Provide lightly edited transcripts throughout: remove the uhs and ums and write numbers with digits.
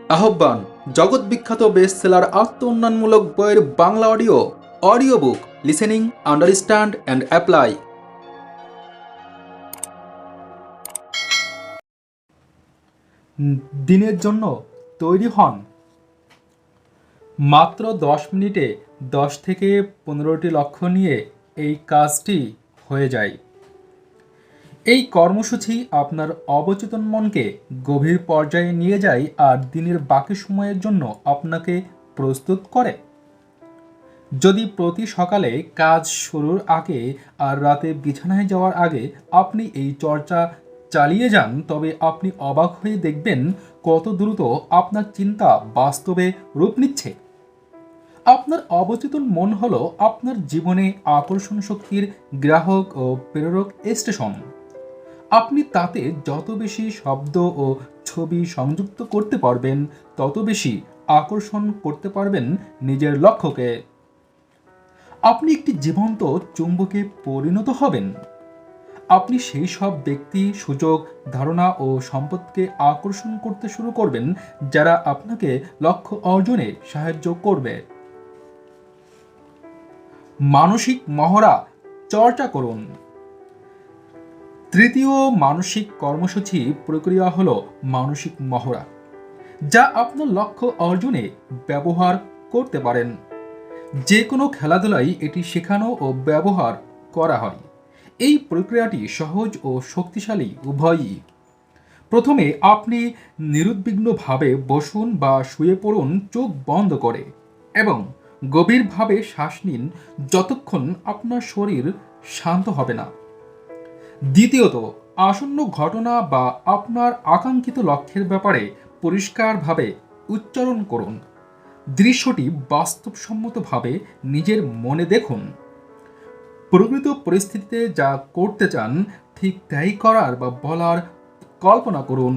আহ্বান জগৎ বিখ্যাত বেস্ট সেলার আত্ম উন্নয়নমূলক বইয়ের Bangla audio book listening understand and apply. দিনের জন্য তৈরি হন। মাত্র 10 মিনিটে 10 থেকে 15টি লক্ষ্য নিয়ে এই কাজটি হয়ে যায়। এই কর্মসূচি আপনার অবচেতন মনকে গভীর পর্যায়ে নিয়ে যায় আর দিনের বাকি সময়ের জন্য আপনাকে প্রস্তুত করে। যদি প্রতি সকালে কাজ শুরুর আগে আর রাতে বিছানায় যাওয়ার আগে আপনি এই চর্চা চালিয়ে যান, তবে আপনি অবাক হয়ে দেখবেন কত দ্রুত আপনার চিন্তা বাস্তবে রূপ নিচ্ছে। আপনার অবচেতন মন হলো আপনার জীবনে আকর্ষণ শক্তির গ্রাহক ও প্রেরক স্টেশন। আপনি তাতে যত বেশি শব্দ ও ছবি সংযুক্ত করতে পারবেন, তত বেশি আকর্ষণ করতে পারবেন নিজের লক্ষ্যকে। আপনি একটি জীবন্ত চুম্বকে পরিণত হবেন। আপনি সেই সব ব্যক্তি, সুযোগ, ধারণা ও সম্পদকে আকর্ষণ করতে শুরু করবেন যারা আপনাকে লক্ষ্য অর্জনে সাহায্য করবে। মানসিক মহড়া চর্চা করুন। তৃতীয় মানসিক কর্মসূচি প্রক্রিয়া হল মানসিক মহড়া, যা আপনার লক্ষ্য অর্জনে ব্যবহার করতে পারেন। যে কোনো খেলাধুলায় এটি শেখানো ও ব্যবহার করা হয়। এই প্রক্রিয়াটি সহজ ও শক্তিশালী উভয়ই। প্রথমে আপনি নিরুদ্বিগ্নভাবে বসুন বা শুয়ে পড়ুন চোখ বন্ধ করে এবং গভীরভাবে শ্বাস নিন যতক্ষণ আপনার শরীর শান্ত হবে না। দ্বিতীয়ত, আসন্ন ঘটনা বা আপনার আকাঙ্ক্ষিত লক্ষ্যের ব্যাপারে পরিষ্কারভাবে উচ্চারণ করুন। দৃশ্যটি বাস্তবসম্মতভাবে নিজের মনে দেখুন। প্রকৃত পরিস্থিতিতে যা করতে চান ঠিক তাই করার বা বলার কল্পনা করুন।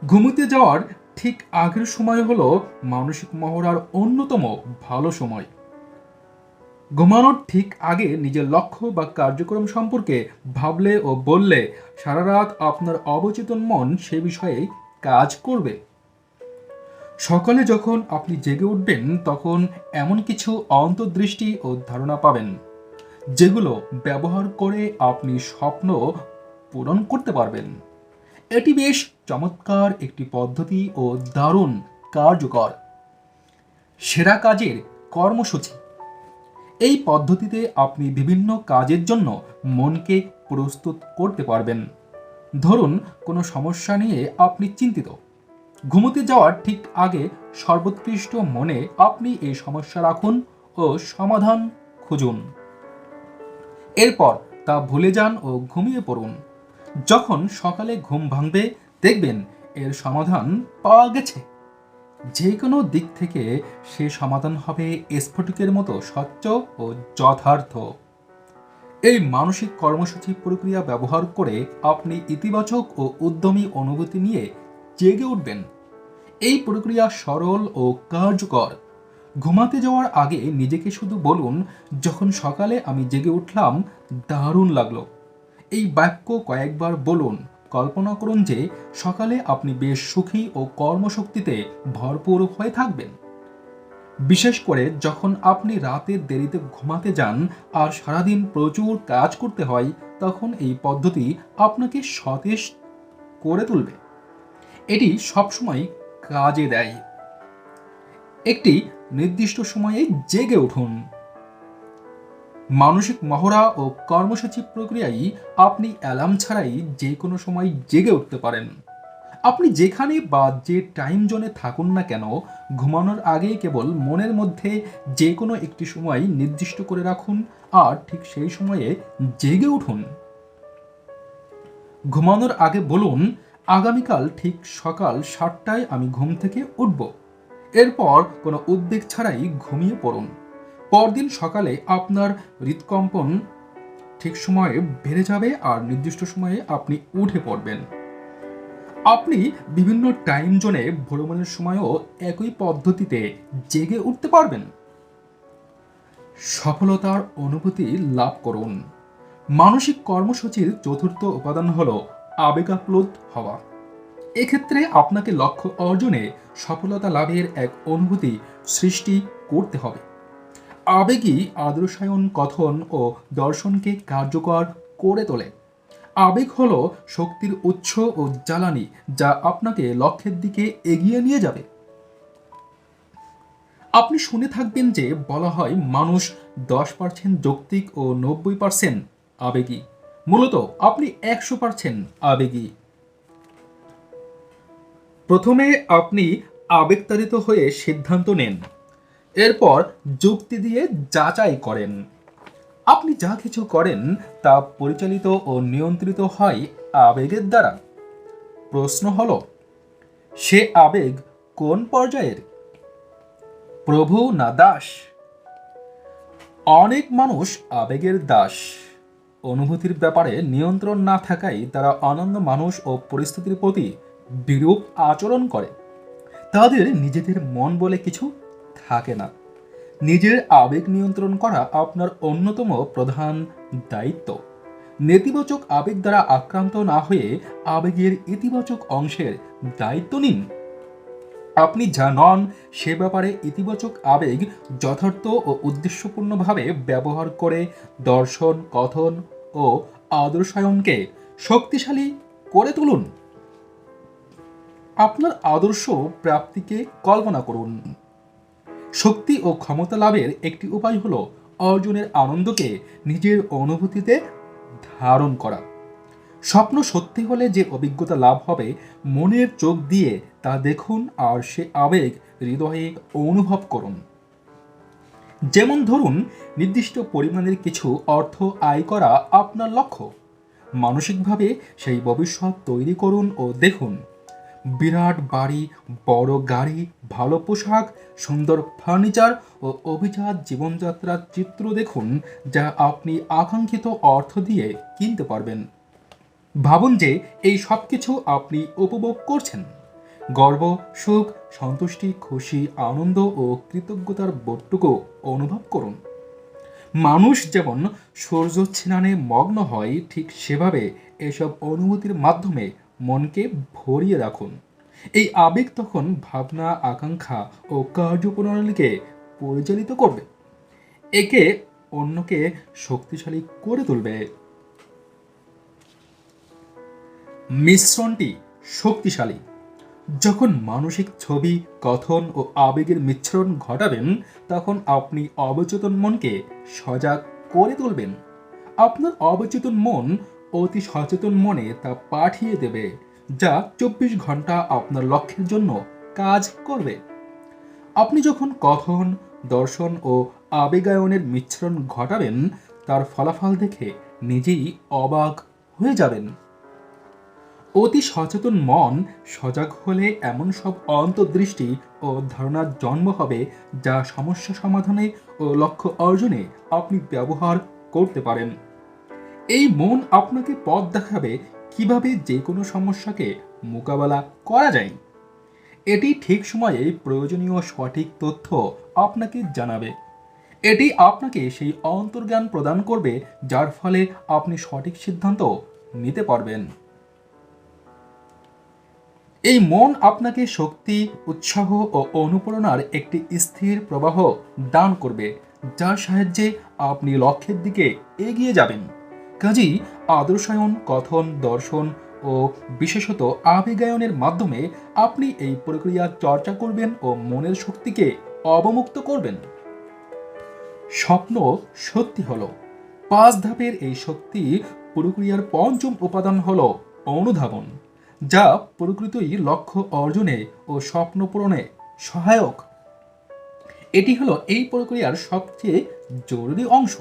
ঘুমোতে যাওয়ার ঠিক আগের সময় হলো মানসিক মহড়ার অন্যতম ভালো সময়। ঘুমানোর ঠিক আগে নিজের লক্ষ্য বা কার্যক্রম সম্পর্কে ভাবলে ও বললে সারা রাত আপনার অবচেতন মন সে বিষয়ে কাজ করবে। সকালে যখন আপনি জেগে উঠবেন তখন এমন কিছু অন্তর্দৃষ্টি ও ধারণা পাবেন যেগুলো ব্যবহার করে আপনি স্বপ্ন পূরণ করতে পারবেন। এটি বেশ চমৎকার একটি পদ্ধতি ও দারুণ কার্যকর। সেরা কাজের কর্মসূচি। এই পদ্ধতিতে আপনি বিভিন্ন কাজের জন্য মনকে প্রস্তুত করতে পারবেন। ধরুন কোনো সমস্যা নিয়ে আপনি চিন্তিত। ঘুমোতে যাওয়ার ঠিক আগে সর্বোৎকৃষ্ট মনে আপনি এই সমস্যা রাখুন ও সমাধান খুঁজুন। এরপর তা ভুলে যান ও ঘুমিয়ে পড়ুন। যখন সকালে ঘুম ভাঙবে দেখবেন এর সমাধান পাওয়া গেছে। যে কোনো দিক থেকে সে সমাধান হবে স্ফটিকের মতো স্বচ্ছ ও যথার্থ। এই মানসিক কর্মসূচি প্রক্রিয়া ব্যবহার করে আপনি ইতিবাচক ও উদ্যমী অনুভূতি নিয়ে জেগে উঠবেন। এই প্রক্রিয়া সরল ও কার্যকর। ঘুমাতে যাওয়ার আগে নিজেকে শুধু বলুন, যখন সকালে আমি জেগে উঠলাম দারুণ লাগলো। এই বাক্য কয়েকবার বলুন। কল্পনা করুন যে সকালে আপনি বেশ সুখী ও কর্মশক্তিতে ভরপুর হয়ে থাকবেন। বিশেষ করে যখন আপনি রাতে দেরিতে ঘুমাতে যান আর সারাদিন প্রচুর কাজ করতে হয়, তখন এই পদ্ধতি আপনাকে সতেজ করে তুলবে। এটি সবসময় কাজে দেয়। একটি নির্দিষ্ট সময়ে জেগে উঠুন। মানসিক মহড়া ও কর্মসূচি প্রক্রিয়ায় আপনি অ্যালার্ম ছাড়াই যে কোনো সময় জেগে উঠতে পারেন। আপনি যেখানে বা যে টাইম জোনে থাকুন না কেন, ঘুমানোর আগে কেবল মনের মধ্যে যে কোনো একটি সময় নির্দিষ্ট করে রাখুন আর ঠিক সেই সময়ে জেগে উঠুন। ঘুমানোর আগে বলুন, আগামীকাল ঠিক সকাল 7টায় আমি ঘুম থেকে উঠব। এরপর কোনো উদ্বেগ ছাড়াই ঘুমিয়ে পড়ুন। পরদিন সকালে আপনার হৃদকম্পন ঠিক সময়ে বেড়ে যাবে আর নির্দিষ্ট সময়ে আপনি উঠে পড়বেন। আপনি বিভিন্ন টাইম জোনে ভ্রমণের সময়ও একই পদ্ধতিতে জেগে উঠতে পারবেন। সফলতার অনুভূতি লাভ করুন। মানসিক কর্মসূচির চতুর্থ উপাদান হল আবেগাপ্লুত হওয়া। এক্ষেত্রে আপনাকে লক্ষ্য অর্জনে সফলতা লাভের এক অনুভূতি সৃষ্টি করতে হবে। আবেগই আদর্শায়ন কথন ও দর্শনকে কার্যকর করে তোলে। আবেগ হলো শক্তির উৎস ও জ্বালানি, যা আপনাকে লক্ষ্যের দিকে এগিয়ে নিয়ে যাবে। আপনি শুনে থাকবেন যে বলা হয় মানুষ 10% যৌক্তিক ও 90% আবেগী। মূলত আপনি 100% আবেগী। প্রথমে আপনি আবেগতাড়িত হয়ে সিদ্ধান্ত নেন, এরপর যুক্তি দিয়ে যাচাই করেন। আপনি যা কিছু করেন তা পরিচালিত ও নিয়ন্ত্রিত হয় আবেগের দ্বারা। প্রশ্ন হলো, সে আবেগ কোন পর্যায়ের? প্রভু না দাস? অনেক মানুষ আবেগের দাস। অনুভূতির ব্যাপারে নিয়ন্ত্রণ না থাকায় তারা অনন্য মানুষ ও পরিস্থিতির প্রতি বিরূপ আচরণ করে। তাদের নিজেদের মন বলে কিছু থাকে না। নিজের আবেগ নিয়ন্ত্রণ করা আপনার অন্যতম প্রধান দায়িত্ব। নেতিবাচক আবেগ দ্বারা আক্রান্ত না হয়ে আবেগের ইতিবাচক অংশের দায়িত্ব নিন। আপনি যা নন সে ব্যাপারে ইতিবাচক আবেগ যথার্থ ও উদ্দেশ্যপূর্ণভাবে ব্যবহার করে দর্শন, কথন ও আদর্শায়নকে শক্তিশালী করে তুলুন। আপনার আদর্শ প্রাপ্তিকে কল্পনা করুন। শক্তি ও ক্ষমতা লাভের একটি উপায় হলো অর্জনের আনন্দকে নিজের অনুভূতিতে ধারণ করা। স্বপ্ন সত্যি হলে যে অভিজ্ঞতা লাভ হবে, মনের চোখ দিয়ে তা দেখুন আর সে আবেগ হৃদয়ে অনুভব করুন। যেমন ধরুন, নির্দিষ্ট পরিমাণের কিছু অর্থ আয় করা আপনার লক্ষ্য। মানসিকভাবে সেই ভবিষ্যৎ তৈরি করুন ও দেখুন। বিরাট বাড়ি, বড় গাড়ি, ভালো পোশাক, সুন্দর ফার্নিচার ও অভিজাত জীবনযাত্রার চিত্র দেখুন, যা আপনি আকাঙ্ক্ষিত অর্থ দিয়ে কিনতে পারবেন। ভাবুন যে এই সব কিছু আপনি উপভোগ করছেন। গর্ব, সুখ, সন্তুষ্টি, খুশি, আনন্দ ও কৃতজ্ঞতার বোধটুকু অনুভব করুন। মানুষ যেমন সূর্য স্নানে মগ্ন হয়, ঠিক সেভাবে এসব অনুভূতির মাধ্যমে মনকে ভরিয়ে রাখুন। এই আবেগ তখন ভাবনা, আকাঙ্ক্ষা ও কার্যপ্রণালীকে পরিচালিত করবে, একে অন্যকে শক্তিশালী করে তুলবে। মিশ্রণটি শক্তিশালী। যখন মানসিক ছবি, কথন ও আবেগের মিশ্রণ ঘটাবেন, তখন আপনি অবচেতন মনকে সজাগ করে তুলবেন। আপনার অবচেতন মন অতি সচেতন মনে তা পাঠিয়ে দেবে, যা 24 ঘন্টা আপনার লক্ষ্যের জন্য কাজ করবে। আপনি যখন কথন, দর্শন ও আবেগায়নের মিশ্রণ ঘটাবেন, তার ফলাফল দেখে নিজেই অবাক হয়ে যাবেন। অতি সচেতন মন সজাগ হলে এমন সব অন্তর্দৃষ্টি ও ধারণার জন্ম হবে, যা সমস্যা সমাধানে ও লক্ষ্য অর্জনে আপনি ব্যবহার করতে পারেন। এই মন আপনাকে পথ দেখাবে কিভাবে যে কোনো সমস্যাকে মোকাবেলা করা যায়। এটি ঠিক সময়ে প্রয়োজনীয় সঠিক তথ্য আপনাকে জানাবে। এটি আপনাকে সেই অন্তর্জ্ঞান প্রদান করবে, যার ফলে আপনি সঠিক সিদ্ধান্ত নিতে পারবেন। এই মন আপনাকে শক্তি, উৎসাহ ও অনুপ্রেরণার একটি স্থির প্রবাহ দান করবে, যার সাহায্যে আপনি লক্ষ্যের দিকে এগিয়ে যাবেন। কাজেই আদর্শায়ন, কথন, দর্শন ও বিশেষত আবেগায়নের মাধ্যমে আপনি এই প্রক্রিয়া চর্চা করবেন ও মনের শক্তিকে অবমুক্ত করবেন। স্বপ্ন সত্যি হলো 5 ধাপের এই শক্তি প্রক্রিয়ার পঞ্চম উপাদান হলো অনুধাবন, যা প্রকৃতই লক্ষ্য অর্জনে ও স্বপ্ন পূরণে সহায়ক। এটি হলো এই প্রক্রিয়ার সবচেয়ে জরুরি অংশ।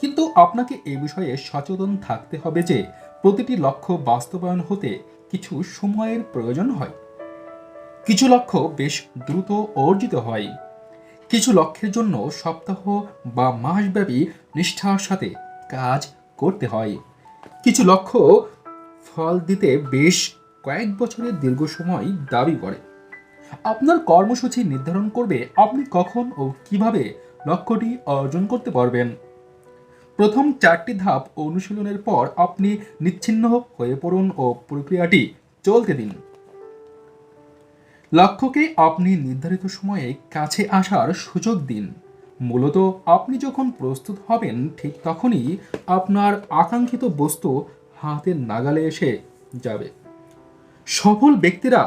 কিন্তু আপনাকে এই বিষয়ে সচেতন থাকতে হবে যে প্রতিটি লক্ষ্য বাস্তবায়ন হতে কিছু সময়ের প্রয়োজন হয়। কিছু লক্ষ্য বেশ দ্রুত অর্জিত হয়। কিছু লক্ষ্যের জন্য সপ্তাহ বা মাসব্যাপী নিষ্ঠার সাথে কাজ করতে হয়। কিছু লক্ষ্য ফল দিতে বেশ কয়েক বছরের দীর্ঘ সময় দাবি করে। আপনার কর্মসূচি নির্ধারণ করবে আপনি কখন ও কিভাবে লক্ষ্যটি অর্জন করতে পারবেন। প্রথম 4টি ধাপ অনুশীলনের পর আপনি নিশ্চিহ্ন হয়ে পড়ুন ও প্রক্রিয়াটি চলতে দিন। লক্ষ্যকে আপনি নির্ধারিত সময়ে কাছে আসার সুযোগ দিন। মূলত আপনি যখন প্রস্তুত হবেন ঠিক তখনই আপনার আকাঙ্ক্ষিত বস্তু হাতের নাগালে এসে যাবে। সফল ব্যক্তিরা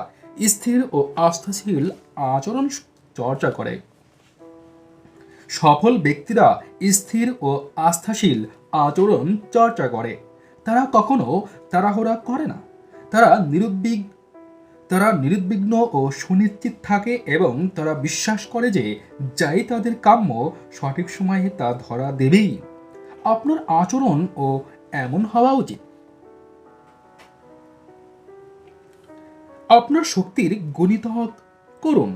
স্থির ও আস্থাশীল আচরণ চর্চা করে। সফল ব্যক্তিরা স্থির ও আস্থাশীল আচরণ চর্চা করে। তারা কখনো তাড়াহুড়া করে না। তারা নিরুদ্বিগ তারা নিরুদ্বিগ্ন ও সুনিশ্চিত থাকে এবং তারা বিশ্বাস করে যে যাই তাদের কাম্য সঠিক সময়ে তা ধরা দেবেই। আপনার আচরণ ও এমন হওয়া উচিত। আপনার শক্তির গণিতক করুন।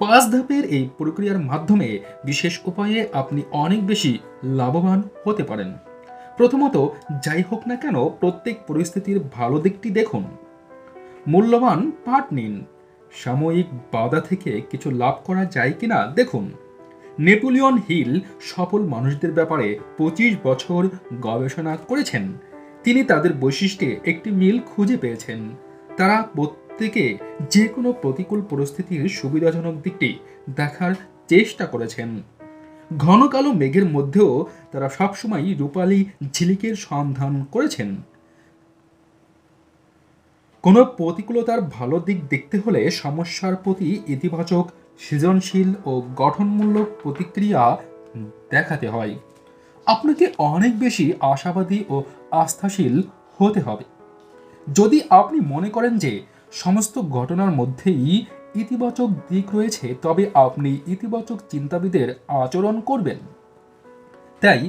5 ধাপের এই প্রক্রিয়ার মাধ্যমে বিশেষ উপায়ে আপনি অনেক বেশি লাভবান হতে পারেন। প্রথমত, যাই হোক না কেন প্রত্যেক পরিস্থিতির ভালো দিকটি দেখুন। মূল্যবান পাঠ নিন। সাময়িক বাধা থেকে কিছু লাভ করা যায় কিনা দেখুন। নেপোলিয়ন হিল সফল মানুষদের ব্যাপারে 25 বছর গবেষণা করেছেন। তিনি তাদের বৈশিষ্ট্যে একটি মিল খুঁজে পেয়েছেন। তারা প্রত্যেকে যে কোনো প্রতিকূল পরিস্থিতির সুবিধাজনক দিকটি দেখার চেষ্টা করেছেন। ঘন কালো মেঘের মধ্যেও তারা সবসময় রূপালী ঝিলিকের সন্ধান করেছেন। কোনো প্রতিকূলতার ভালো দিক দেখতে হলে সমস্যার প্রতি ইতিবাচক, সৃজনশীল ও গঠনমূলক প্রতিক্রিয়া দেখাতে হয়। আপনাকে অনেক বেশি আশাবাদী ও আস্থাশীল হতে হবে। যদি আপনি মনে করেন যে সমস্ত ঘটনার মধ্যেই ইতিবাচক দিক রয়েছে, তবে আপনি ইতিবাচক চিন্তাবিদের আচরণ করবেন। তাই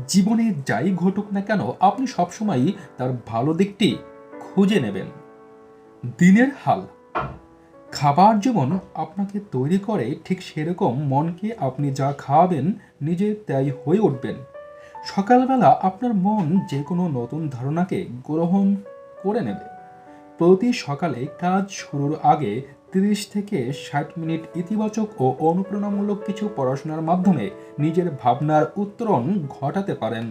জীবনে যাই ঘটুক না কেন আপনি সবসময়ই তার ভালো দিকটি খুঁজে নেবেন। দিনের হাল। খাবার যেমন আপনাকে তৈরি করে ঠিক সেরকম মনকে আপনি যা খাওয়াবেন নিজে তাই হয়ে উঠবেন। সকালবেলা আপনার মন যে কোনো নতুন ধারণাকে গ্রহণ করে নেবে। প্রতি সকালে কাজ শুরুর আগে 30 থেকে 60 মিনিট ইতিবাচক ও অনুপ্রেরণামূলক কিছু পড়াশোনার মাধ্যমে নিজের ভাবনার উত্তরণ ঘটাতে পারেন।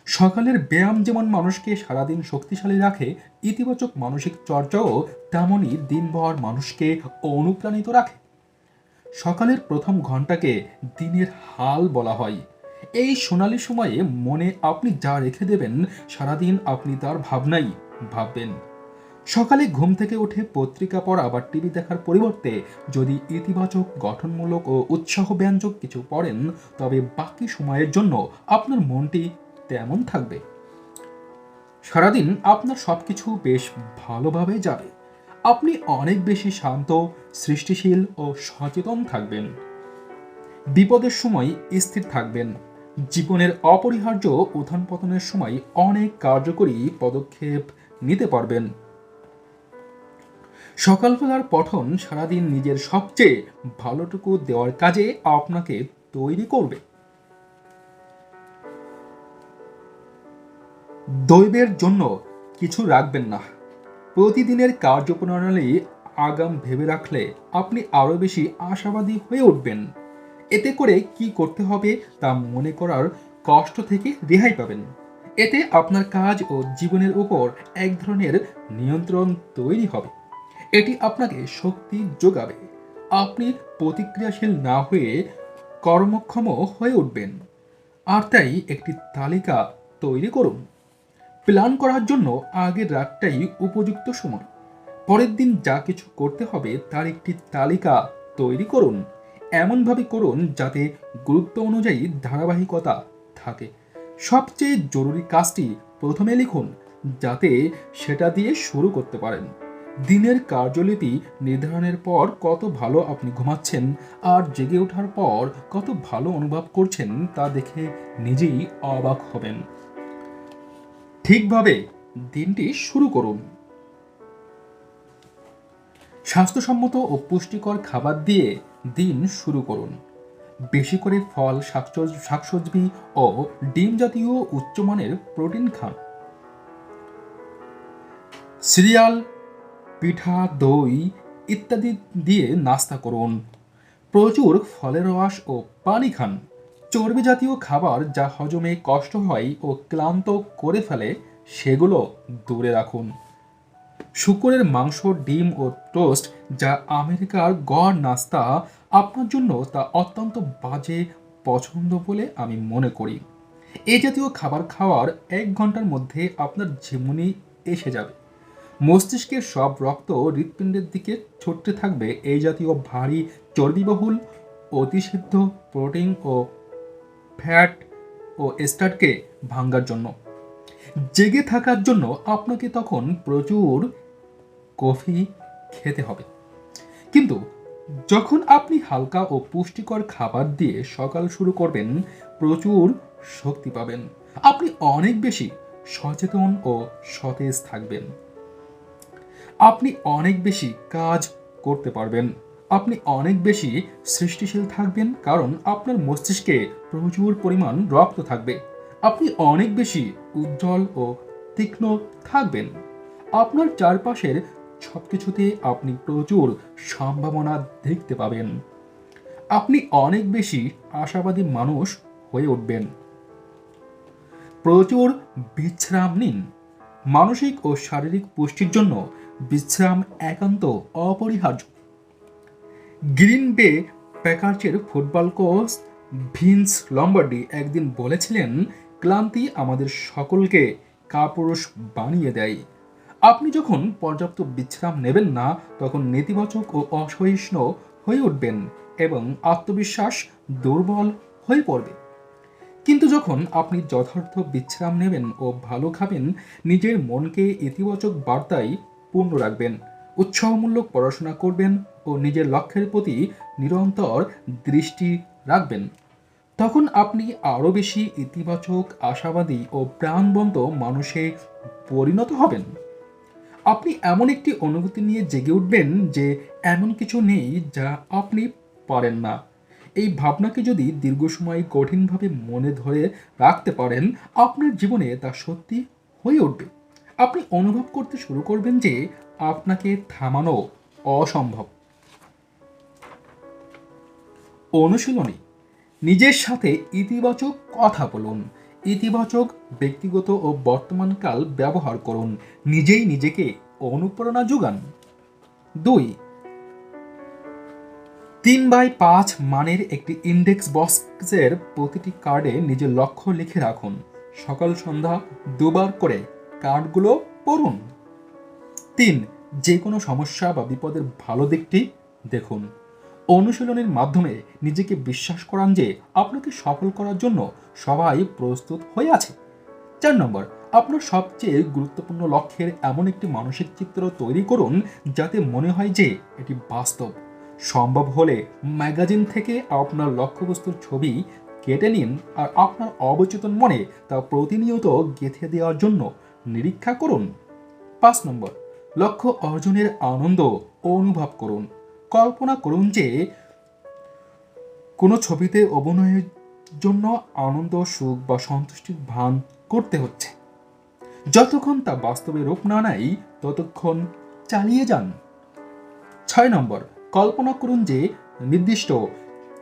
সকালের ব্যায়াম যেমন মানুষকে সারাদিন শক্তিশালী রাখে, ইতিবাচক মানসিক চর্চাও তেমনই দিনভর মানুষকে অনুপ্রাণিত রাখে। সকালের প্রথম ঘন্টাকে দিনের হাল বলা হয়। এই সোনালী সময়ে মনে আপনি যা রেখে দেবেন সারাদিন আপনি তার ভাবনাই ভাববেন। সকালে ঘুম থেকে উঠে পত্রিকা পড়া বা টিভি দেখার পরিবর্তে যদি ইতিবাচক, গঠনমূলক ও উৎসাহব্যঞ্জক কিছু পড়েন, তবে বাকি সময়ের জন্য আপনার মনটি তেমন থাকবে। সারাদিন আপনার সবকিছু বেশ ভালোভাবে যাবে। আপনি অনেক বেশি শান্ত, সৃষ্টিশীল ও সচেতন থাকবেন। বিপদের সময় স্থির থাকবেন। জীবনের অপরিহার্য উত্থান পতনের সময় অনেক কার্যকরী পদক্ষেপ নিতে পারবেন। সকালবেলার পঠন সারাদিন নিজের সবচেয়ে ভালোটুকু দেওয়ার কাজে আপনাকে তৈরি করবে। দৈবের জন্য কিছু রাখবেন না। প্রতিদিনের কার্যপ্রণালী আগাম ভেবে রাখলে আপনি আরও বেশি আশাবাদী হয়ে উঠবেন। এতে করে কি করতে হবে তা মনে করার কষ্ট থেকে রেহাই পাবেন। এতে আপনার কাজ ও জীবনের উপর এক ধরনের নিয়ন্ত্রণ তৈরি হবে। এটি আপনাকে শক্তি যোগাবে। আপনি প্রতিক্রিয়াশীল না হয়ে কর্মক্ষম হয়ে উঠবেন। আর তাই একটি তালিকা তৈরি করুন। প্ল্যান করার জন্য আগের রাতটাই উপযুক্ত সময়। পরের দিন যা কিছু করতে হবে তার একটি তালিকা তৈরি করুন। এমনভাবে করুন যাতে গুরুত্ব অনুযায়ী ধারাবাহিকতা থাকে। সবচেয়ে জরুরি কাজটি প্রথমে লিখুন, যাতে সেটা দিয়ে শুরু করতে পারেন। দিনের কার্যলিপি নির্ধারণের পর কত ভালো আপনি ঘুমাচ্ছেন আর জেগে ওঠার পর কত ভালো অনুভব করছেন তা দেখে নিজেই অবাক হবেন। ঠিকভাবে দিনটি শুরু করুন। স্বাস্থ্যসম্মত ও পুষ্টিকর খাবার দিয়ে দিন শুরু করুন। বেশি করে ফল, শাকসবজি ও ডিম জাতীয় উচ্চমানের প্রোটিন খান। সিরিয়াল, পিঠা, দই ইত্যাদি দিয়ে নাস্তা করুন। প্রচুর ফলের রস ও পানি খান। চর্বি জাতীয় খাবার যা হজমে কষ্ট হয় ও ক্লান্ত করে ফেলে সেগুলো দূরে রাখুন। শূকরের মাংস, ডিম ও টোস্ট, যা আমেরিকার গড় নাস্তা, আপনার জন্য তা অত্যন্ত বাজে পছন্দ বলে আমি মনে করি। এই জাতীয় খাবার খাওয়ার 1 ঘন্টার মধ্যে আপনার ঝিমুনি এসে যাবে। মস্তিষ্কের সব রক্ত হৃৎপিণ্ডের দিকে ছুটতে থাকবে এই জাতীয় ভারী চর্বিবহুল, অতিসিদ্ধ প্রোটিন ও ফ্যাট ও স্টার্চকে ভাঙার জন্য। জেগে থাকার জন্য আপনাকে তখন প্রচুর কফি খেতে হবে। কিন্তু যখন আপনি হালকা ও পুষ্টিকর খাবার দিয়ে সকাল শুরু করবেন, প্রচুর শক্তি পাবেন। আপনি অনেক বেশি সচেতন ও সতেজ থাকবেন। আপনি অনেক বেশি কাজ করতে পারবেন। আপনি অনেক বেশি সৃষ্টিশীল থাকবেন, কারণ আপনার মস্তিষ্কে প্রচুর পরিমাণ রক্ত থাকবে। আপনি অনেক বেশি উজ্জ্বল ও তীক্ষ্ণ থাকবেন। আপনার চারপাশের সবকিছুতে আপনি প্রচুর সম্ভাবনা দেখতে পাবেন। আপনি অনেক বেশি আশাবাদী মানুষ হয়ে উঠবেন। প্রচুর বিশ্রাম নিন। মানসিক ও শারীরিক পুষ্টির জন্য বিশ্রাম একান্ত অপরিহার্য। গ্রিন বে প্যাকার্সের ফুটবল কোচ ভিন্স লম্বার্ডি একদিন বলেছিলেন, ক্লান্তি আমাদের সকলকে কাপুরুষ বানিয়ে দেয়। আপনি যখন পর্যাপ্ত বিশ্রাম নেবেন না, তখন নেতিবাচক ও অসহিষ্ণু হয়ে উঠবেন এবং আত্মবিশ্বাস দুর্বল হয়ে পড়বে। কিন্তু যখন আপনি যথার্থ বিশ্রাম নেবেন ও ভালো খাবেন, নিজের মনকে ইতিবাচক বার্তায় পূর্ণ রাখবেন, উৎসাহমূলক পড়াশোনা করবেন ও নিজের লক্ষ্যের প্রতি নিরন্তর দৃষ্টি রাখবেন, তখন আপনি আরও বেশি ইতিবাচক, আশাবাদী ও প্রাণবন্ত মানুষে পরিণত হবেন। আপনি এমন একটি অনুভূতি নিয়ে জেগে উঠবেন যে এমন কিছু নেই যা আপনি পারেন না। এই ভাবনাকে যদি দীর্ঘ সময় কঠিনভাবে মনে ধরে রাখতে পারেন, আপনার জীবনে তা সত্যি হয়ে উঠবে। আপনি অনুভব করতে শুরু করবেন যে আপনাকে থামানো অসম্ভব। অনুশীলনী: নিজের সাথে ইতিবাচক কথা বলুন। ইতিবাচক ব্যক্তিগত ও বর্তমানকাল ব্যবহার করুন। নিজেই নিজেকে অনুপ্রেরণা যোগান। 2. 3x5 মানের একটি ইন্ডেক্স বক্সের প্রতিটি কার্ডে নিজের লক্ষ্য লিখে রাখুন। সকাল সন্ধ্যা 2বার করে কার্ডগুলো পড়ুন। 3. যে কোনো সমস্যা বা বিপদের ভালো দিকটি দেখুন। অনুশীলনের মাধ্যমে নিজেকে বিশ্বাস করান যে আপনাকে সফল করার জন্য সবাই প্রস্তুত হয়ে আছে। 4 নম্বর, আপনার সবচেয়ে গুরুত্বপূর্ণ লক্ষ্যের এমন একটি মানসিক চিত্র তৈরি করুন যাতে মনে হয় যে এটি বাস্তব। সম্ভব হলে ম্যাগাজিন থেকে আপনার লক্ষ্যবস্তুর ছবি কেটে নিন আর আপনার অবচেতন মনে তা প্রতিনিয়ত গেঁথে দেওয়ার জন্য নিরীক্ষা করুন। 5 নম্বর, লক্ষ্য অর্জনের আনন্দ অনুভব করুন। কল্পনা করুন যে কোনো ছবিতে অভিনয়ের জন্য আনন্দ, সুখ বা সন্তুষ্টির ভান করতে হচ্ছে। যতক্ষণ তা বাস্তবে রূপ না নেয় ততক্ষণ চালিয়ে যান। 6 নম্বর, কল্পনা করুন যে নির্দিষ্ট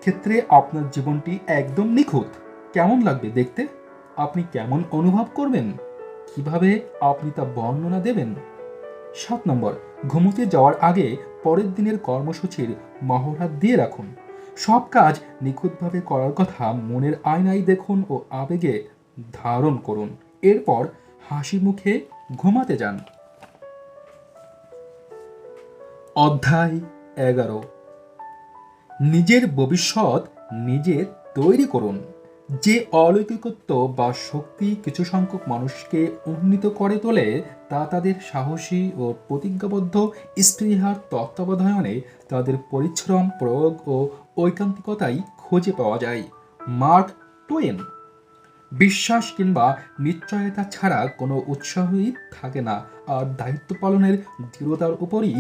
ক্ষেত্রে আপনার জীবনটি একদম নিখুঁত। কেমন লাগবে দেখতে? আপনি কেমন অনুভব করবেন? কিভাবে আপনি তা বর্ণনা দেবেন? 7 নম্বর, ঘুমোতে যাওয়ার আগে পরের দিনের কর্মসূচির মহড়া দিয়ে রাখুন। সব কাজ নিখুঁতভাবে করার কথা মনের আয়নায় দেখুন ও আবেগে ধারণ করুন। এরপর হাসি মুখে ঘুমাতে যান। অধ্যায় 11, নিজের ভবিষ্যৎ নিজে তৈরি করুন। যে অলৌকিকত্ব বা শক্তি কিছু সংখ্যক মানুষকে উন্নীত করে তোলে, তা তাদের সাহসী ও প্রতিজ্ঞাবদ্ধ স্পৃহার তত্ত্বাবধানে তাদের পরিশ্রম, প্রয়োগ ও ঐকান্তিকতাই খুঁজে পাওয়া যায়। Mark two one. বিশ্বাস কিংবা নিশ্চয়তা ছাড়া কোনো উৎসাহই থাকে না, আর দায়িত্ব পালনের দৃঢ়তার উপরই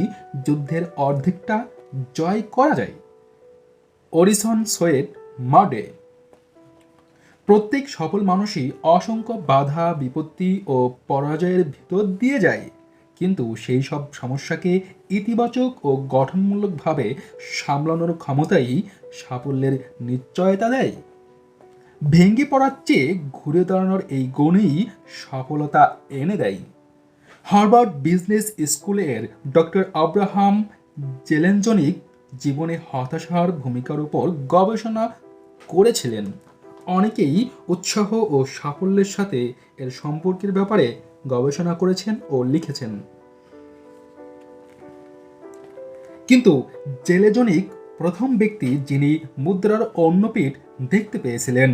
যুদ্ধের অর্ধেকটা জয় করা যায়। অরিসন সোয়েট মার্ডে। প্রত্যেক সফল মানুষই অসংখ্য বাধা, বিপত্তি ও পরাজয়ের ভিতর দিয়ে যায়, কিন্তু সেই সব সমস্যাকে ইতিবাচক ও গঠনমূলকভাবে সামলানোর ক্ষমতাই সাফল্যের নিশ্চয়তা দেয়। ভেঙে পড়ার চেয়ে ঘুরে দাঁড়ানোর এই গুণই সফলতা এনে দেয়। হার্ভার্ড বিজনেস স্কুলের ডক্টর আব্রাহাম জেলেনজনিক জীবনে হতাশার ভূমিকার উপর গবেষণা করেছিলেন। অনেকেই উৎসাহ ও সাফল্যের সাথে এর সম্পর্কের ব্যাপারে গবেষণা করেছেন ও লিখেছেন। কিন্তু জেলেজনিক প্রথম ব্যক্তি যিনি মুদ্রার অন্য পিঠ দেখতে পেয়েছিলেন।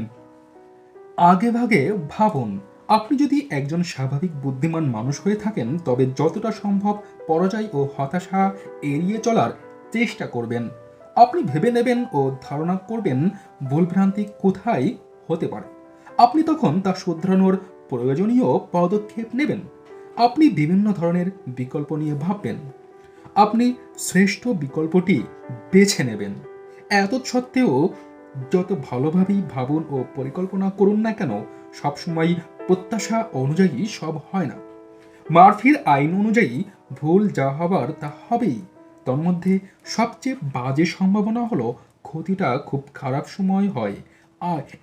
আগেভাগে ভাবুন, আপনি যদি একজন স্বাভাবিক বুদ্ধিমান মানুষ হয়ে থাকেন তবে যতটা সম্ভব পরাজয় ও হতাশা এড়িয়ে চলার চেষ্টা করবেন। আপনি ভেবে নেবেন ও ধারণা করবেন ভুলভ্রান্তি কোথায় হতে পারে। আপনি তখন তা শুধরানোর প্রয়োজনীয় পদক্ষেপ নেবেন। আপনি বিভিন্ন ধরনের বিকল্প নিয়ে ভাববেন। আপনি শ্রেষ্ঠ বিকল্পটি বেছে নেবেন। এত সত্ত্বেও যত ভালোভাবেই ভাবুন ও পরিকল্পনা করুন না কেন, সবসময় প্রত্যাশা অনুযায়ী সব হয় না। মার্ফির আইন অনুযায়ী ভুল যা হবার তা হবেই। তন্মধ্যে সবচেয়ে বাজে সম্ভাবনা হলো ক্ষতিটা খুব খারাপ সময় হয়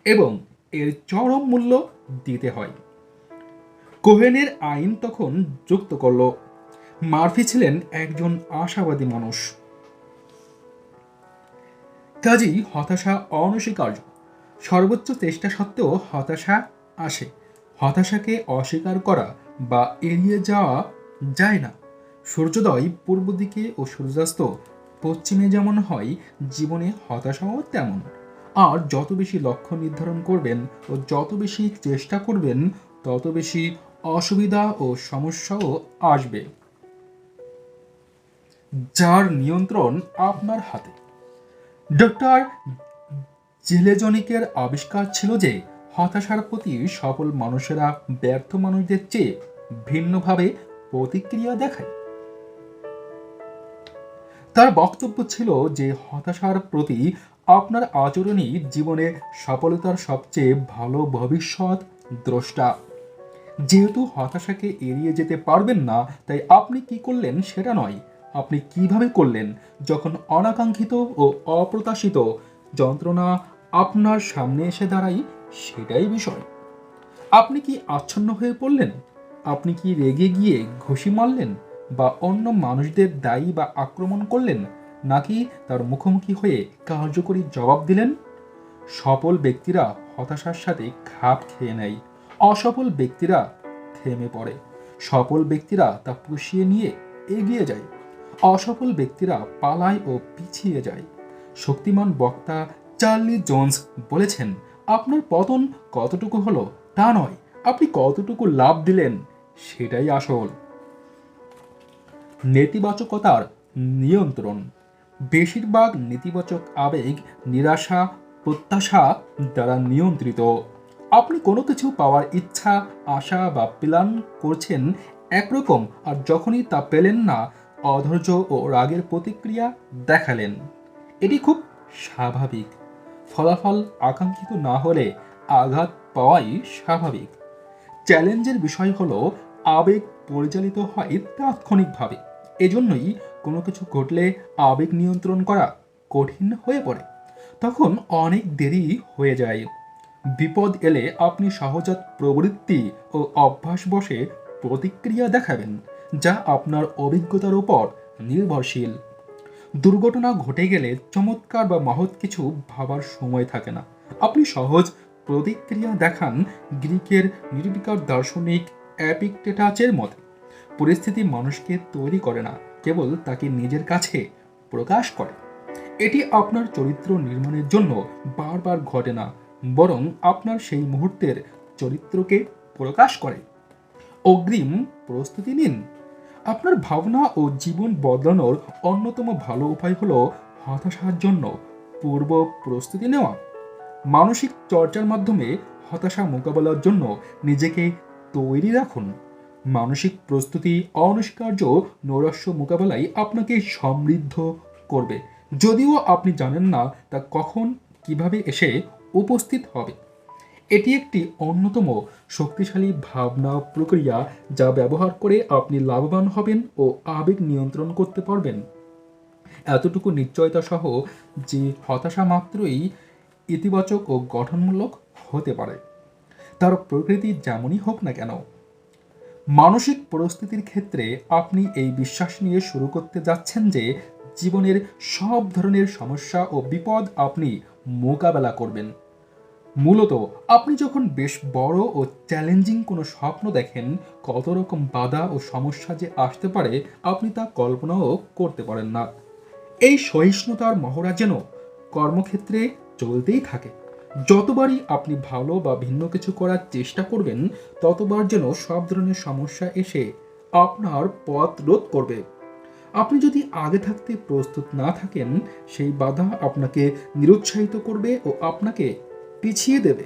এবং এর চরম মূল্য দিতে হয়। কোহেনের আইন তখন যুক্ত করল, মার্ফি ছিলেন একজন আশাবাদী মানুষ। কাজেই হতাশা অনস্বীকার্য। সর্বোচ্চ চেষ্টা সত্ত্বেও হতাশা আসে। হতাশাকে অস্বীকার করা বা এড়িয়ে যাওয়া যায় না। সূর্যোদয় পূর্ব দিকে ও সূর্যাস্ত পশ্চিমে যেমন হয়, জীবনে হতাশাও তেমন। আর যত বেশি লক্ষ্য নির্ধারণ করবেন ও যত বেশি চেষ্টা করবেন, তত বেশি অসুবিধা ও সমস্যাও আসবে, যার নিয়ন্ত্রণ আপনার হাতে। ডক্টর জেলেজনিকের আবিষ্কার ছিল যে হতাশার প্রতি সফল মানুষেরা ব্যর্থ মানুষদের চেয়ে ভিন্নভাবে প্রতিক্রিয়া দেখায়। তার বক্তব্য ছিল যে হতাশার প্রতি আপনার আচরণই জীবনে সফলতার সবচেয়ে ভালো ভবিষ্যৎ দ্রষ্টা। যেহেতু হতাশাকে এড়িয়ে যেতে পারবেন না, তাই আপনি কি করলেন সেটা নয়, আপনি কিভাবে করলেন যখন অনাকাঙ্ক্ষিত ও অপ্রত্যাশিত যন্ত্রণা আপনার সামনে এসে দাঁড়ায়, সেটাই বিষয়। আপনি কি আচ্ছন্ন হয়ে পড়লেন? আপনি কি রেগে গিয়ে ঘুষি মারলেন বা অন্য মানুষদের দায়ী বা আক্রমণ করলেন, নাকি তার মুখোমুখি হয়ে কার্যকরী জবাব দিলেন? সফল ব্যক্তিরা হতাশার সাথে খাপ খেয়ে নেয়। অসফল ব্যক্তিরা থেমে পড়ে। সফল ব্যক্তিরা তা পুষিয়ে নিয়ে এগিয়ে যায়। অসফল ব্যক্তিরা পালায় ও পিছিয়ে যায়। শক্তিমান বক্তা চার্লি জোন্স বলেছেন, আপনার পতন কতটুকু হলো তা নয়, আপনি কতটুকু লাভ দিলেন সেটাই আসল। নেতিবাচকতার নিয়ন্ত্রণ। বেশিরভাগ নেতিবাচক আবেগ নিরাশা, প্রত্যাশা দ্বারা নিয়ন্ত্রিত। আপনি কোনো কিছু পাওয়ার ইচ্ছা, আশা বা প্ল্যান করছেন একরকম, আর যখনই তা পেলেন না, অধৈর্য ও রাগের প্রতিক্রিয়া দেখালেন। এটি খুব স্বাভাবিক। ফলাফল আকাঙ্ক্ষিত না হলে আঘাত পাওয়াই স্বাভাবিক। চ্যালেঞ্জের বিষয় হলো আবেগ পরিচালিত হয় তাৎক্ষণিকভাবে। এজন্যই কোনো কিছু ঘটলে আবেগ নিয়ন্ত্রণ করা কঠিন হয়ে পড়ে। তখন অনেক দেরি হয়ে যায়। বিপদ এলে আপনি সহজাত প্রবৃত্তি ও অভ্যাস বশে প্রতিক্রিয়া দেখাবেন, যা আপনার অভিজ্ঞতার উপর নির্ভরশীল। দুর্ঘটনা ঘটে গেলে চমৎকার বা মহৎ কিছু ভাবার সময় থাকে না। আপনি সহজ প্রতিক্রিয়া দেখান। গ্রিকের নির্বিকার দার্শনিক অ্যাপিকটেটাসের মতে, পরিস্থিতি মানুষকে তৈরি করে না, কেবল তাকে নিজের কাছে প্রকাশ করে। এটি আপনার চরিত্র নির্মাণের জন্য বারবার ঘটে না, বরং আপনার সেই মুহূর্তের চরিত্রকে প্রকাশ করে। অগ্রিম প্রস্তুতি নিন। আপনার ভাবনা ও জীবন বদলানোর অন্যতম ভালো উপায় হলো হতাশার জন্য পূর্ব প্রস্তুতি নেওয়া। মানসিক চর্চার মাধ্যমে হতাশা মোকাবেলার জন্য নিজেকে তৈরি রাখুন। মানসিক প্রস্তুতি অনস্বীকার্য নৈরাশ্য মোকাবেলায় আপনাকে সমৃদ্ধ করবে, যদিও আপনি জানেন না তা কখন কিভাবে এসে উপস্থিত হবে। এটি একটি অন্যতম শক্তিশালী ভাবনা প্রক্রিয়া, যা ব্যবহার করে আপনি লাভবান হবেন ও আবেগ নিয়ন্ত্রণ করতে পারবেন। এতটুকু নিশ্চয়তা সহ যে হতাশা মাত্রই ইতিবাচক ও গঠনমূলক হতে পারে, তার প্রকৃতি যেমনই হোক না কেন। মানসিক পরিস্থিতির ক্ষেত্রে আপনি এই বিশ্বাস নিয়ে শুরু করতে যাচ্ছেন যে জীবনের সব ধরনের সমস্যা ও বিপদ আপনি মোকাবেলা করবেন। মূলত আপনি যখন বেশ বড় ও চ্যালেঞ্জিং কোনো স্বপ্ন দেখেন, কত রকম বাধা ও সমস্যা যে আসতে পারে আপনি তা কল্পনাও করতে পারেন না। এই সহিষ্ণুতার মহড়া যেন কর্মক্ষেত্রে চলতেই থাকে। যতবারই আপনি ভালো বা ভিন্ন কিছু করার চেষ্টা করবেন, ততবার যেন সব ধরনের সমস্যা এসে আপনার পথ রোধ করবে। আপনি যদি আগে থাকতে প্রস্তুত না থাকেন, সেই বাধা আপনাকে নিরুৎসাহিত করবে ও আপনাকে পিছিয়ে দেবে।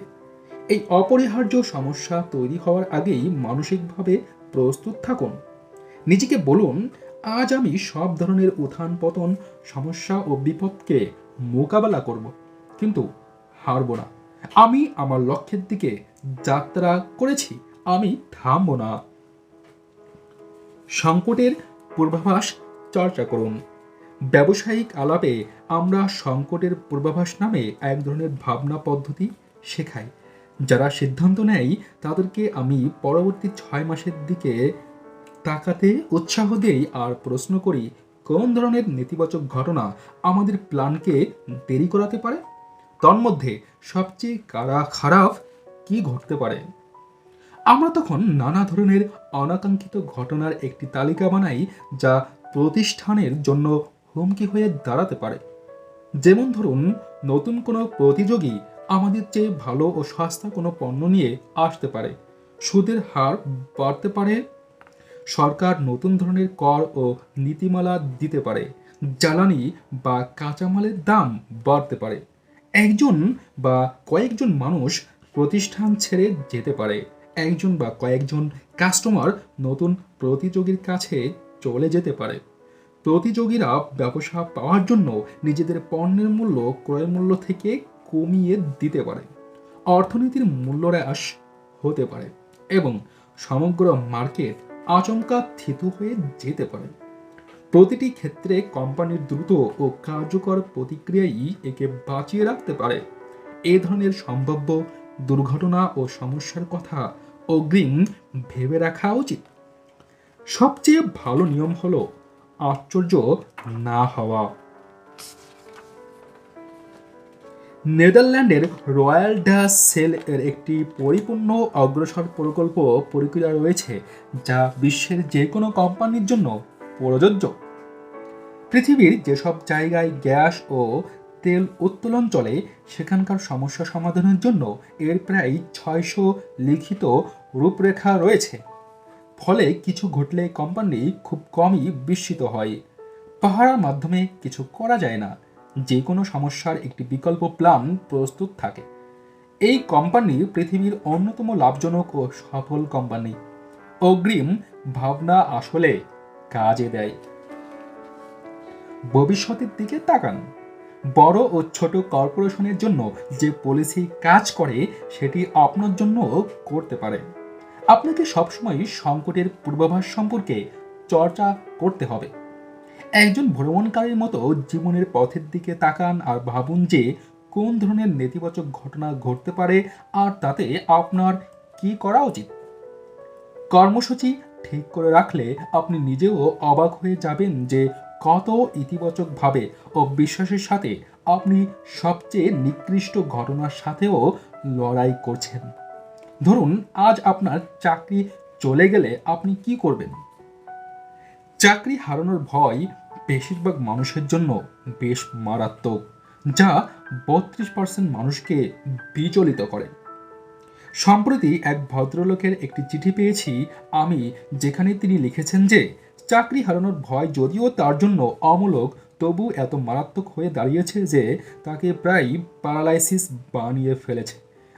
এই অপরিহার্য সমস্যা তৈরি হওয়ার আগেই মানসিকভাবে প্রস্তুত থাকুন। নিজেকে বলুন, আজ আমি সব ধরনের উত্থান পতন, সমস্যা ও বিপদকে মোকাবেলা করব, কিন্তু হারব না। আমি আমার লক্ষ্যের দিকে যাত্রা করেছি, আমি থামব না। সংকটের পূর্বাভাস চর্চা করুন। ব্যবসায়িক আলাপে আমরা সংকটের পূর্বাভাস নামে এক ধরনের ভাবনা পদ্ধতি শেখাই। যারা সিদ্ধান্ত নেয় তাদেরকে আমি পরবর্তী 6 মাসের দিকে তাকাতে উৎসাহ দেই আর প্রশ্ন করি, কোন ধরনের নেতিবাচক ঘটনা আমাদের প্ল্যানকে দেরি করাতে পারে। তন্মধ্যে সবচেয়ে খারাপ কি ঘটতে পারে। আমরা তখন নানা ধরনের অনাকাঙ্ক্ষিত ঘটনার একটি তালিকা বানাই, যা প্রতিষ্ঠানের জন্য হুমকি হয়ে দাঁড়াতে পারে। যেমন ধরুন, নতুন কোনো প্রতিযোগী আমাদের চেয়ে ভালো ও সস্তা কোনো পণ্য নিয়ে আসতে পারে, সুদের হার বাড়তে পারে, সরকার নতুন ধরনের কর ও নীতিমালা দিতে পারে, জ্বালানি বা কাঁচামালের দাম বাড়তে পারে, একজন বা কয়েকজন মানুষ প্রতিষ্ঠান ছেড়ে যেতে পারে, একজন বা কয়েকজন কাস্টমার নতুন প্রতিযোগীর কাছে চলে যেতে পারে। প্রতিযোগীরা ব্যবসা পাওয়ার জন্য নিজেদের পণ্যের মূল্য ক্রয় মূল্য থেকে কমিয়ে দিতে পারে, অর্থনীতির মূল্য হ্রাস হতে পারে এবং সমগ্র মার্কেট আচমকা থিতু হয়ে যেতে পারে। প্রতিটি ক্ষেত্রে কোম্পানির দ্রুত ও কার্যকর প্রতিক্রিয়াই একে বাঁচিয়ে রাখতে পারে। এ ধরনের সম্ভাব্য দুর্ঘটনা ও সমস্যার কথা অগ্রিম ভেবে রাখা উচিত। সবচেয়ে ভালো নিয়ম হলো আশ্চর্য না হওয়া। নেদারল্যান্ডের রয়্যাল ডাচ সেল এর একটি পরিপূর্ণ অগ্রসর প্রকল্প প্রক্রিয়া রয়েছে, যা বিশ্বের যে কোনো কোম্পানির জন্য প্রযোজ্য। পৃথিবীর যেসব জায়গায় গ্যাস ও তেল উত্তোলন চলে, সেখানকার সমস্যা সমাধানের জন্য এর প্রায় 600 লিখিত রূপরেখা রয়েছে। ফলে কিছু ঘটলে কোম্পানি খুব কমই বিস্মিত হয়। পাহারার মাধ্যমে কিছু করা যায় না, যে কোনো সমস্যার একটি বিকল্প প্ল্যান প্রস্তুত থাকে। এই কোম্পানি পৃথিবীর অন্যতম লাভজনক ও সফল কোম্পানি। অগ্রিম ভাবনা আসলে কাজে দেয়। ভবিষ্যতের দিকে তাকান। বড় ও ছোট কর্পোরেশনের জন্য যে পলিসি কাজ করে, সেটি আপনার জন্য করতে পারে। আপনাকে সবসময় সংকটের পূর্বাভাস সম্পর্কে চর্চা করতে হবে। একজন ভ্রমণকারীর মতো জীবনের পথের দিকে তাকান আর ভাবুন যে কোন ধরনের নেতিবাচক ঘটনা ঘটতে পারে আর তাতে আপনার কি করা উচিত। কর্মসূচি ঠিক করে রাখলে আপনি নিজেও অবাক হয়ে যাবেন যে কত ইতিবাচকভাবে ও বিশ্বাসের সাথে আপনি সবচেয়ে নিকৃষ্ট ঘটনার সাথেও লড়াই করছেন। ধরুন, আজ আপনার চাকরি চলে গেলে আপনি কি করবেন? চাকরি হারানোর ভয় বেশিরভাগ মানুষের জন্য বেশ মারাত্মক, যা 32% মানুষকে বিচলিত করে। সম্প্রতি এক ভদ্রলোকের একটি চিঠি পেয়েছি আমি, যেখানে তিনি লিখেছেন যে চাকরি হারানোর ভয় যদিও তার জন্য অমূলক, তবু এত মারাত্মক হয়ে দাঁড়িয়েছে যে তাকে প্রায় প্যারালাইসিস বানিয়ে ফেলেছে।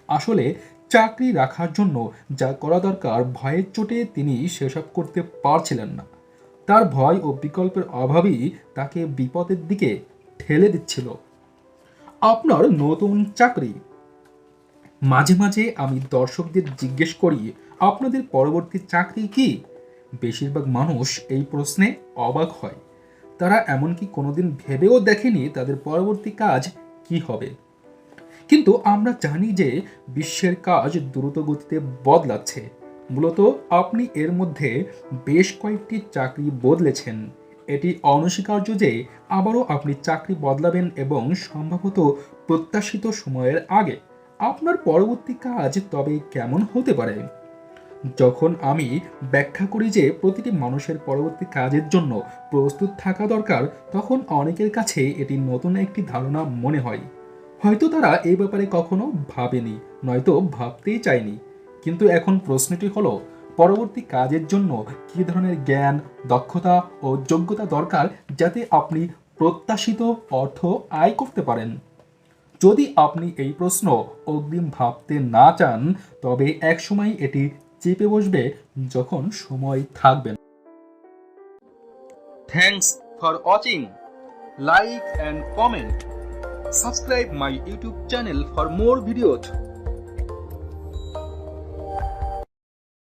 আসলে চাকরি রাখার জন্য যা করা দরকার, ভয়ের চোটে তিনি সেসব করতে পারছিলেন না। তার ভয় ও বিকল্পের অভাবই তাকে বিপদের দিকে ঠেলে দিচ্ছিল। আপনার নতুন চাকরি। মাঝে মাঝে আমি দর্শকদের জিজ্ঞেস করি, আপনাদের পরবর্তী চাকরি কি? বেশিরভাগ মানুষ এই প্রশ্নে অবাক হয়। তারা এমনকি কোনোদিন ভেবেও দেখেনি তাদের পরবর্তী কাজ কি হবে। কিন্তু আমরা জানি যে বিশ্বের কাজ দ্রুত গতিতে বদলাচ্ছে। মূলত আপনি এর মধ্যে বেশ কয়েকটি চাকরি বদলেছেন। এটি অনস্বীকার্য যে আবারও আপনি চাকরি বদলাবেন এবং সম্ভবত প্রত্যাশিত সময়ের আগে। আপনার পরবর্তী কাজ তবে কেমন হতে পারে? যখন আমি ব্যাখ্যা করি যে প্রতিটি মানুষের পরবর্তী কাজের জন্য প্রস্তুত থাকা দরকার, তখন অনেকের কাছে এটি নতুন একটি ধারণা মনে হয়। হয়তো তারা এই ব্যাপারে কখনো ভাবেনি, নয়তো ভাবতেই চায়নি। কিন্তু এখন প্রশ্নটি হলো, পরবর্তী কাজের জন্য কী ধরনের জ্ঞান, দক্ষতা ও যোগ্যতা দরকার যাতে আপনি প্রত্যাশিত অর্থ আয় করতে পারেন? যদি আপনি এই প্রশ্ন অগ্রিম ভাবতে না চান, তবে একসময় এটি চেপে বসবে যখন সময় থাকবে না। Thanks for watching. Like and comment. Subscribe my YouTube channel for more videos.